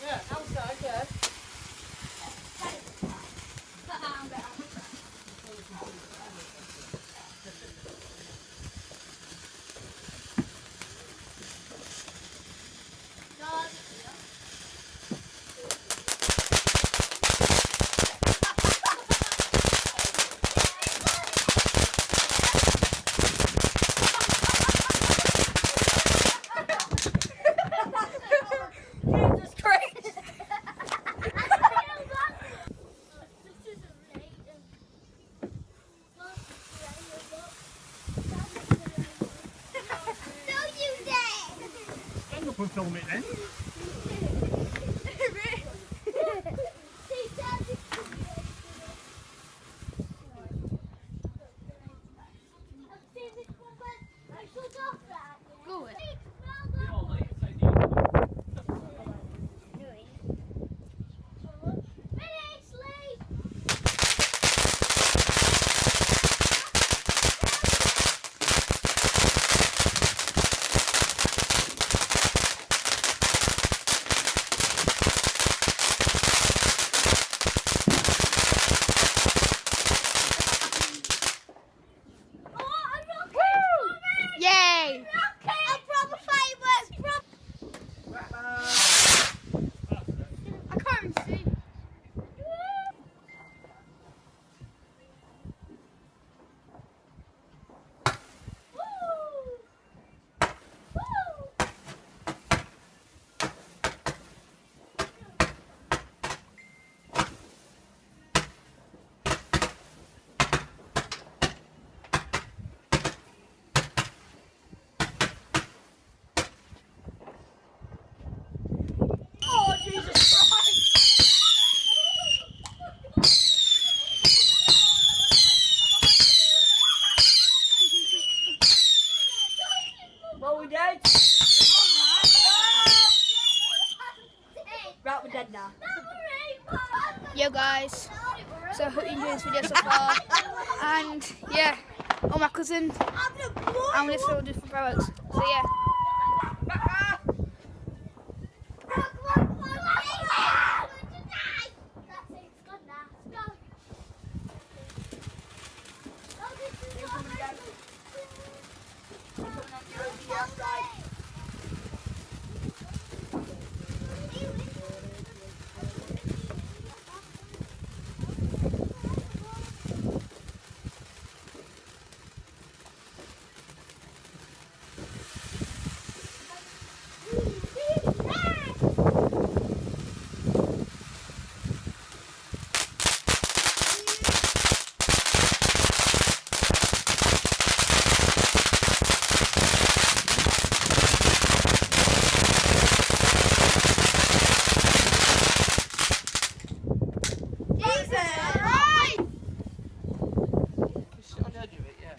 Yeah, outside, yeah. Jesus Christ! I'm up and film it then. Go it. Yay! I can't even see. Oh, Jesus Christ! Well, we dead. Right, we're dead now. Yo guys, so I hope you enjoyed this video so far, and yeah, all my cousins, and we're still doing for fireworks, so yeah. On the edge of it, yeah.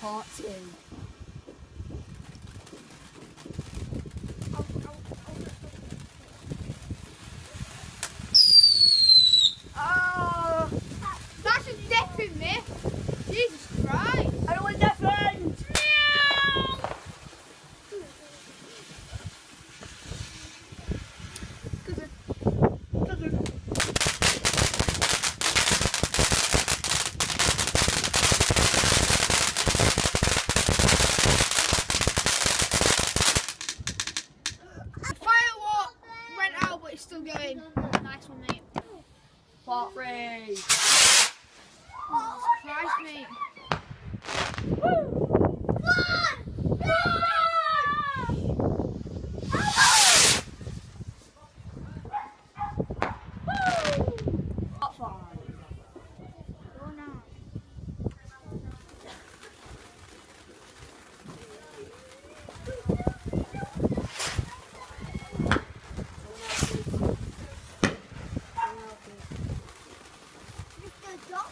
Part 2. Oh, that's just deafening me. Jesus Christ. I don't want that friend. The firework went out, but it's still going. Nice one, mate. Part 3. Jesus Christ, mate. Part 5. Go now. Mr. Doc?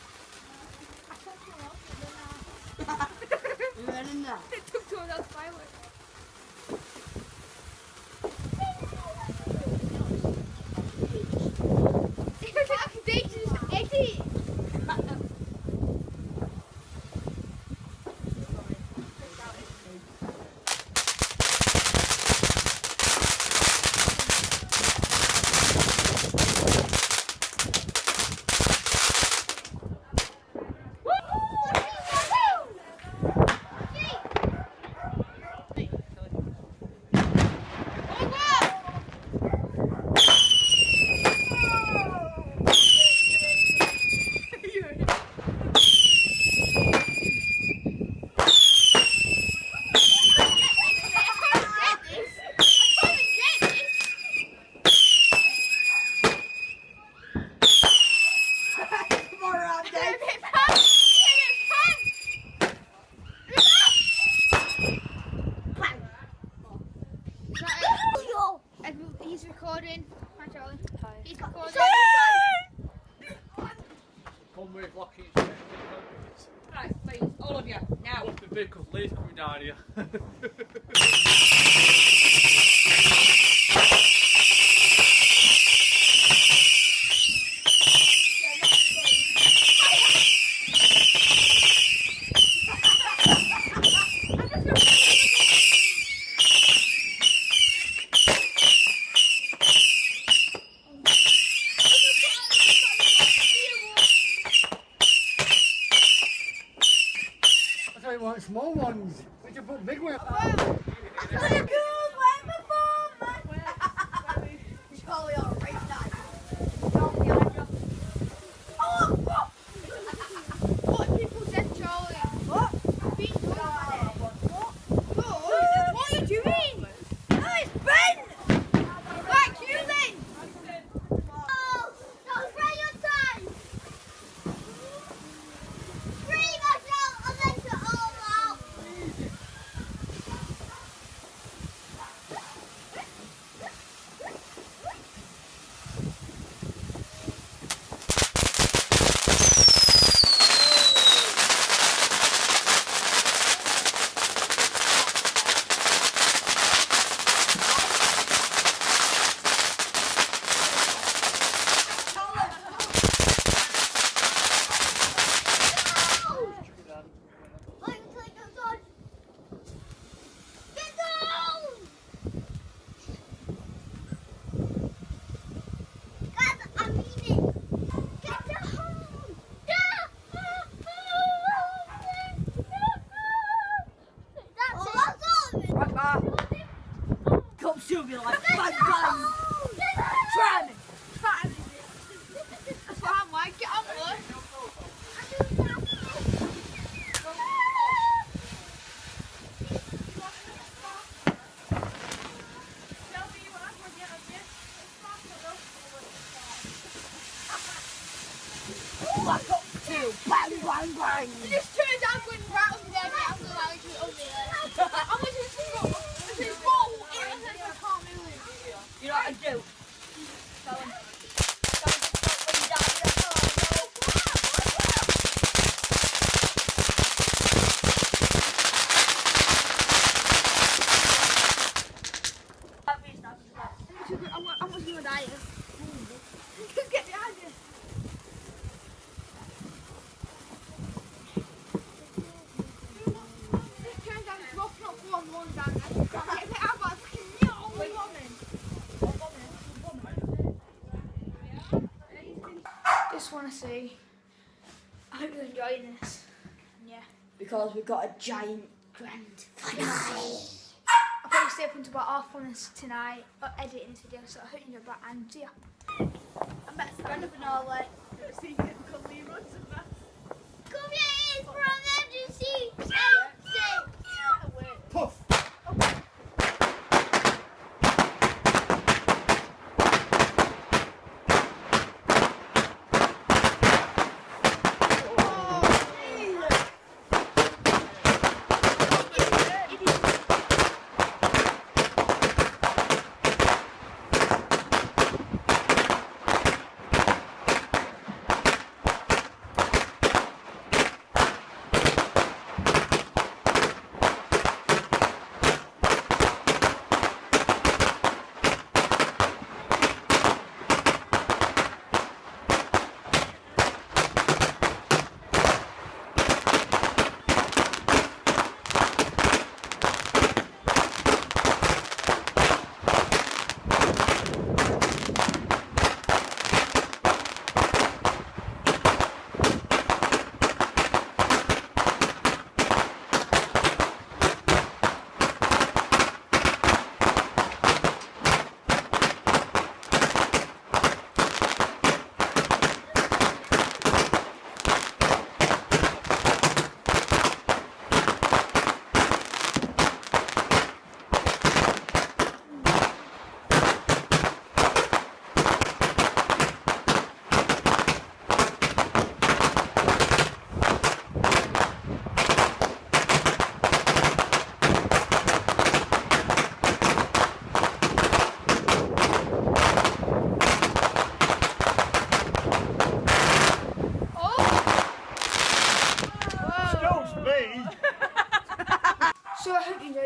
of you. Now. What's the big because Lee's coming down here. I want small ones. We can put big ones. Charlie, all right, nice. What people said, Charlie? What? Being good at it. What are you doing? No, it's Ben! Right, you then! Oh, don't spray your time! Scream us out and let it all out! Come shoot me like bang bang. Try me. That's what I'm like. Get on, boy. Back up two. Bang bang bang. It just turns out going right over there, right over there, like over there. I'm going to just roll in and then I can't move it. You know what I do? Tell him. I'm going to do a diet. Get behind you. It turns out it's not one down there. If it had about a little woman. Just want to say, I hope you're enjoying this. Yeah. Because we've got a giant grand finale. I'll probably stay up until about 1:30 tonight editing this video, so I hope you enjoyed that, and see ya. I'm better stand up in all like. Come here for emergency exit. Puff.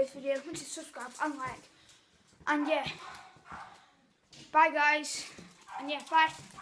this video, once you subscribe and like. And yeah, bye guys. And yeah, bye.